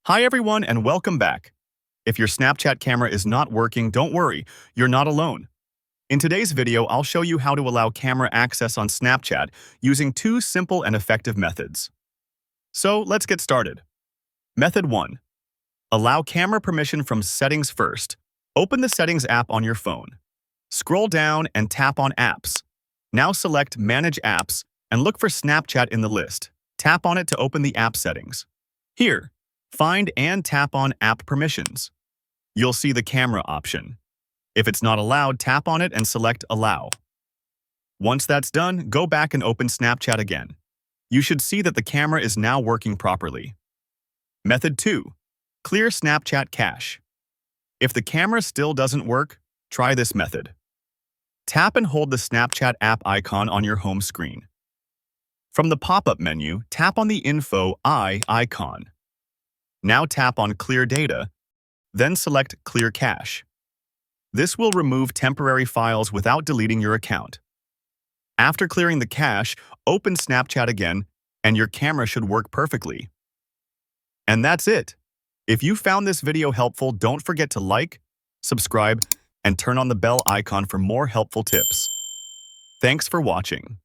Hi everyone and welcome back. If your Snapchat camera is not working, don't worry, you're not alone. In today's video, I'll show you how to allow camera access on Snapchat using two simple and effective methods. So let's get started. Method 1. Allow camera permission from Settings first. Open the Settings app on your phone. Scroll down and tap on Apps. Now select Manage Apps and look for Snapchat in the list. Tap on it to open the app settings. Here, find and tap on App Permissions. You'll see the camera option. If it's not allowed, tap on it and select Allow. Once that's done, go back and open Snapchat again. You should see that the camera is now working properly. Method 2. Clear Snapchat cache. If the camera still doesn't work, try this method. Tap and hold the Snapchat app icon on your home screen. From the pop-up menu, tap on the Info icon. Now tap on Clear Data, then select Clear Cache. This will remove temporary files without deleting your account. After clearing the cache, open Snapchat again, and your camera should work perfectly. And that's it. If you found this video helpful, don't forget to like, subscribe, and turn on the bell icon for more helpful tips. Thanks for watching.